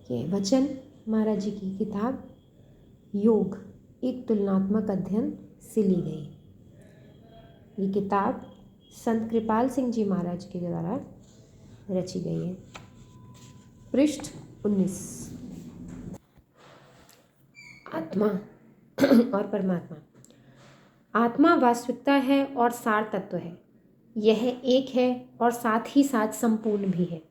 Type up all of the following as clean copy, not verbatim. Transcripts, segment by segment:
ये वचन महाराज जी की किताब योग एक तुलनात्मक अध्ययन से ली गई। ये किताब संत कृपाल सिंह जी महाराज के द्वारा रची गई है। पृष्ठ 19। आत्मा और परमात्मा। आत्मा वास्तविकता है और सार तत्व है। यह एक है और साथ ही साथ संपूर्ण भी है।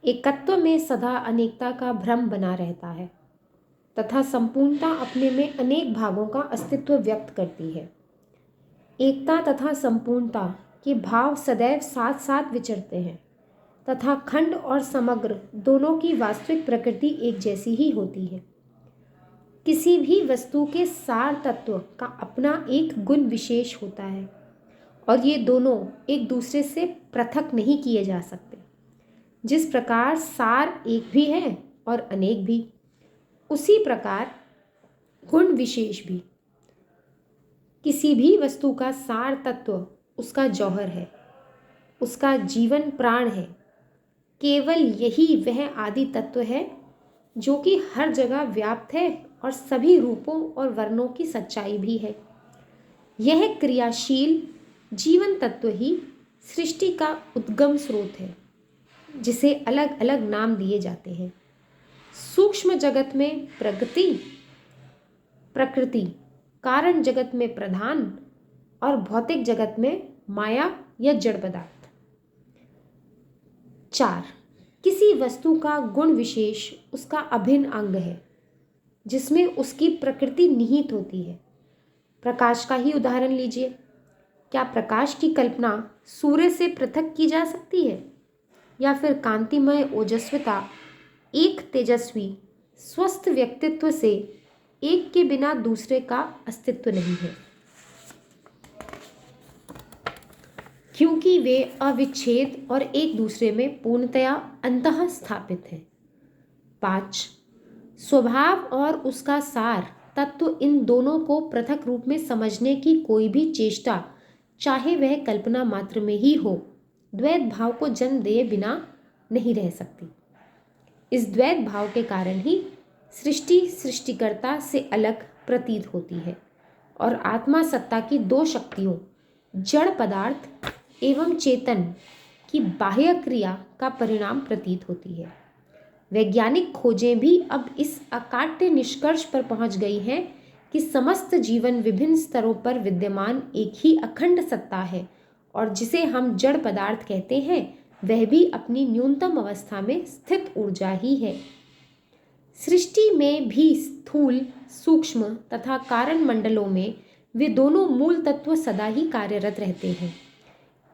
एकत्व में सदा अनेकता का भ्रम बना रहता है तथा संपूर्णता अपने में अनेक भागों का अस्तित्व व्यक्त करती है। एकता तथा संपूर्णता के भाव सदैव साथ साथ विचरते हैं तथा खंड और समग्र दोनों की वास्तविक प्रकृति एक जैसी ही होती है। किसी भी वस्तु के सार तत्व का अपना एक गुण विशेष होता है और ये दोनों एक दूसरे से पृथक नहीं किए जा सकते। जिस प्रकार सार एक भी है और अनेक भी, उसी प्रकार गुण विशेष भी। किसी भी वस्तु का सार तत्व उसका जौहर है, उसका जीवन प्राण है। केवल यही वह आदि तत्व है जो कि हर जगह व्याप्त है और सभी रूपों और वर्णों की सच्चाई भी है। यह क्रियाशील जीवन तत्व ही सृष्टि का उद्गम स्रोत है, जिसे अलग अलग नाम दिए जाते हैं। सूक्ष्म जगत में प्रकृति, कारण जगत में प्रधान और भौतिक जगत में माया या जड़ पदार्थ। 4. किसी वस्तु का गुण विशेष उसका अभिन्न अंग है जिसमें उसकी प्रकृति निहित होती है। प्रकाश का ही उदाहरण लीजिए। क्या प्रकाश की कल्पना सूर्य से पृथक की जा सकती है? या फिर कांतिमय ओजस्विता एक तेजस्वी स्वस्थ व्यक्तित्व से एक के बिना दूसरे का अस्तित्व नहीं है, क्योंकि वे अविच्छेद और एक दूसरे में पूर्णतया अंतः स्थापित हैं। 5. स्वभाव और उसका सार तत्व इन दोनों को पृथक रूप में समझने की कोई भी चेष्टा, चाहे वह कल्पना मात्र में ही हो, द्वैत भाव को जन्म दिए बिना नहीं रह सकती। इस द्वैत भाव के कारण ही सृष्टि सृष्टिकर्ता से अलग प्रतीत होती है और आत्मा सत्ता की दो शक्तियों, जड़ पदार्थ एवं चेतन की बाह्य क्रिया का परिणाम प्रतीत होती है। वैज्ञानिक खोजें भी अब इस अकाट्य निष्कर्ष पर पहुंच गई हैं कि समस्त जीवन विभिन्न स्तरों पर विद्यमान एक ही अखंड सत्ता है और जिसे हम जड़ पदार्थ कहते हैं वह भी अपनी न्यूनतम अवस्था में स्थित ऊर्जा ही है। सृष्टि में भी स्थूल, सूक्ष्म तथा कारण मंडलों में वे दोनों मूल तत्व सदा ही कार्यरत रहते हैं।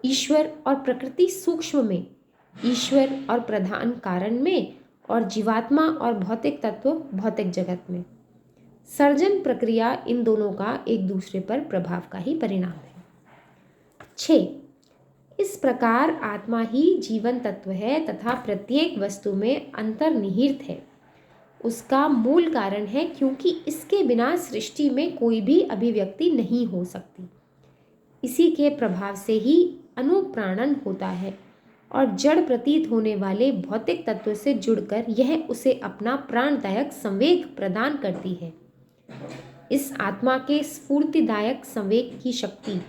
ईश्वर और प्रकृति सूक्ष्म में, ईश्वर और प्रधान कारण में और जीवात्मा और भौतिक तत्व भौतिक जगत में। सर्जन प्रक्रिया इन दोनों का एक दूसरे पर प्रभाव का ही परिणाम है। 6. इस प्रकार आत्मा ही जीवन तत्व है तथा प्रत्येक वस्तु में अंतर्निहित है। उसका मूल कारण है क्योंकि इसके बिना सृष्टि में कोई भी अभिव्यक्ति नहीं हो सकती। इसी के प्रभाव से ही अनुप्राणन होता है और जड़ प्रतीत होने वाले भौतिक तत्व से जुड़कर यह उसे अपना प्राणदायक संवेग प्रदान करती है। इस आत्मा के स्फूर्तिदायक संवेग की शक्ति